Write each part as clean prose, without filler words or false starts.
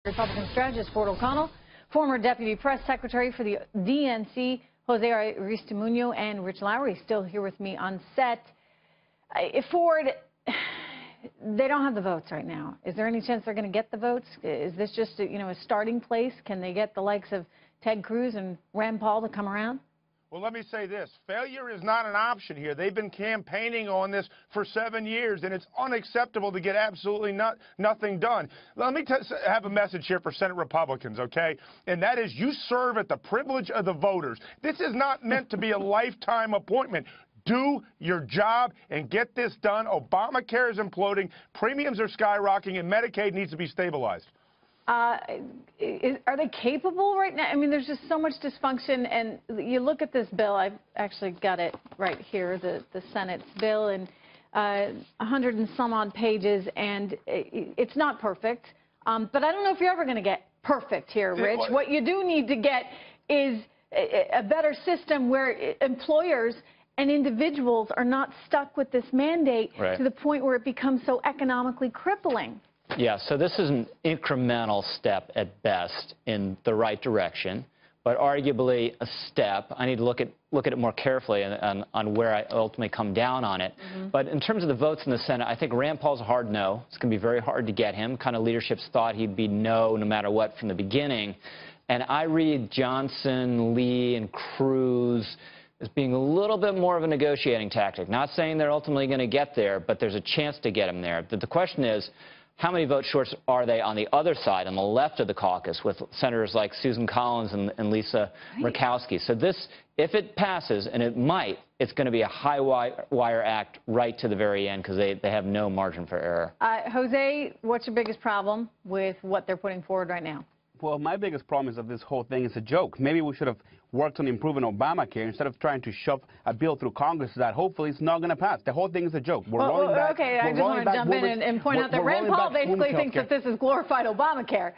Republican strategist Ford O'Connell, former deputy press secretary for the DNC, Jose Aristimuño, and Rich Lowry still here with me on set. Ford, they don't have the votes right now. Is there any chance they're going to get the votes? Is this just a starting place? Can they get the likes of Ted Cruz and Rand Paul to come around? Well, let me say this. Failure is not an option here. They've been campaigning on this for 7 years, and it's unacceptable to get absolutely nothing done. Let me have a message here for Senate Republicans, okay? And that is you serve at the privilege of the voters. This is not meant to be a lifetime appointment. Do your job and get this done. Obamacare is imploding, premiums are skyrocketing, and Medicaid needs to be stabilized. Are they capable right now? I mean, there's just so much dysfunction, and you look at this bill. I've actually got it right here, the Senate's bill, and 100 and some odd pages, and it's not perfect. But I don't know if you're ever going to get perfect here, Rich. What you do need to get is a better system where employers and individuals are not stuck with this mandate to the point where it becomes so economically crippling. Yeah, so this is an incremental step at best in the right direction, but arguably a step. I need to look at it more carefully on where I ultimately come down on it. But in terms of the votes in the Senate, I think Rand Paul's a hard no. It's going to be very hard to get him. Kind of leadership's thought he'd be no matter what from the beginning. And I read Johnson, Lee, and Cruz as being a little bit more of a negotiating tactic. Not saying they're ultimately going to get there, but there's a chance to get him there. But the question is, how many vote shorts are they on the other side, on the left of the caucus, with senators like Susan Collins and Lisa Murkowski? So this, if it passes, and it might, it's going to be a high-wire act right to the very end because they have no margin for error. Jose, what's your biggest problem with what they're putting forward right now? Well, my biggest problem is that this whole thing is a joke. Maybe we should have worked on improving Obamacare instead of trying to shove a bill through Congress that hopefully it's not going to pass. The whole thing is a joke. Okay, I just want to jump in and point out that Rand Paul basically thinks that this is glorified Obamacare.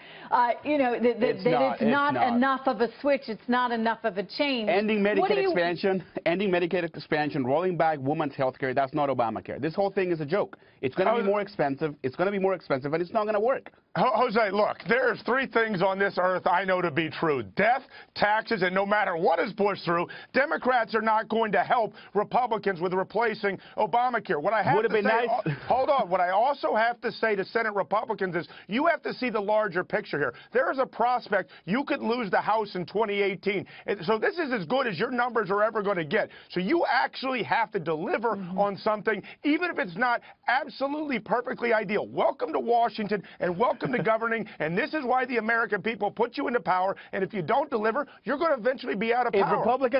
It's not enough of a switch. It's not enough of a change. Ending Medicaid expansion, rolling back women's health care, that's not Obamacare. This whole thing is a joke. It's going to be more expensive. It's going to be more expensive, and it's not going to work. Jose, look, there's 3 things on this earth I know to be true. Death, taxes, and no matter what is pushed through, Democrats are not going to help Republicans with replacing Obamacare. What I have to say, hold on, what I also have to say to Senate Republicans is you have to see the larger picture here. There is a prospect you could lose the House in 2018. So this is as good as your numbers are ever going to get. So you actually have to deliver on something, even if it's not absolutely perfectly ideal. Welcome to Washington and welcome to governing, and this is why the American people put you into power, and if you don't deliver, you're going to eventually be out of power.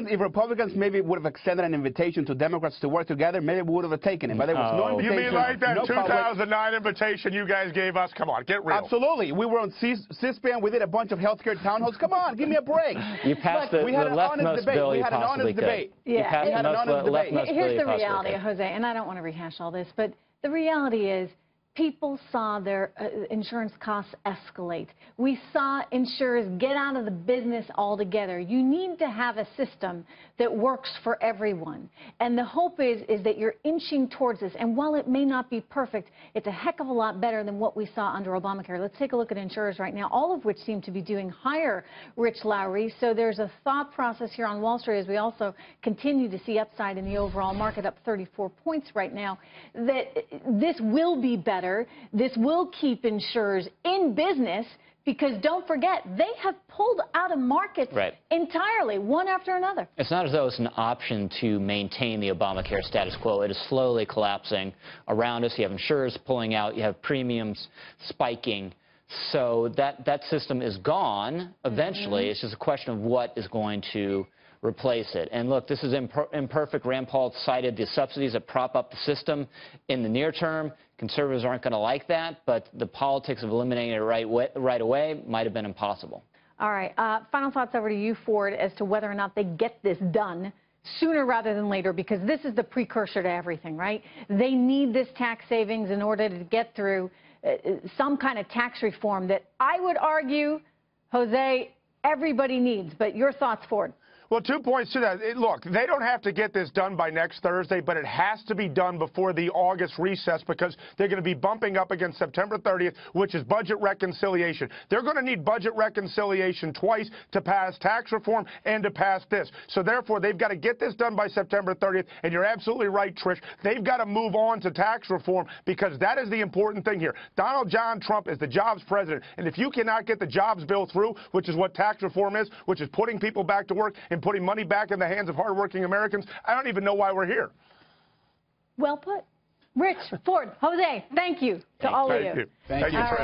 If Republicans maybe would have extended an invitation to Democrats to work together, maybe we would have taken it, but there was no invitation. You mean like that 2009 invitation you guys gave us? Come on, get real. Absolutely. We were on C-SPAN. We did a bunch of healthcare town halls. Come on, give me a break. You passed the leftmost bill you possibly could. Yeah. You passed the leftmost bill. Here's the reality, Jose, and I don't want to rehash all this, but the reality is people saw their insurance costs escalate. We saw insurers get out of the business altogether. You need to have a system that works for everyone. And the hope is that you're inching towards this. And while it may not be perfect, it's a heck of a lot better than what we saw under Obamacare. Let's take a look at insurers right now, all of which seem to be doing higher, Rich Lowry. So there's a thought process here on Wall Street as we also continue to see upside in the overall market, up 34 points right now, that this will be better. This will keep insurers in business because, don't forget, they have pulled out of markets entirely, one after another. It's not as though it's an option to maintain the Obamacare status quo. It is slowly collapsing around us. You have insurers pulling out. You have premiums spiking. So that system is gone eventually. It's just a question of what is going to replace it. And look, this is imperfect. Rand Paul cited the subsidies that prop up the system in the near term. Conservatives aren't going to like that, but the politics of eliminating it right away might have been impossible. All right. Final thoughts over to you, Ford, as to whether or not they get this done sooner rather than later, because this is the precursor to everything, right? They need this tax savings in order to get through some kind of tax reform that I would argue, Jose, everybody needs. But your thoughts, Ford? Well, 2 points to that. Look, they don't have to get this done by next Thursday, but it has to be done before the August recess because they're going to be bumping up against September 30th, which is budget reconciliation. They're going to need budget reconciliation twice to pass tax reform and to pass this. So, therefore, they've got to get this done by September 30th. And you're absolutely right, Trish. They've got to move on to tax reform because that is the important thing here. Donald John Trump is the jobs president. And if you cannot get the jobs bill through, which is what tax reform is, which is putting people back to work and putting money back in the hands of hardworking Americans, I don't even know why we're here. Well put. Rich, Ford, Jose, thank you to all of you. Thank you, Trish.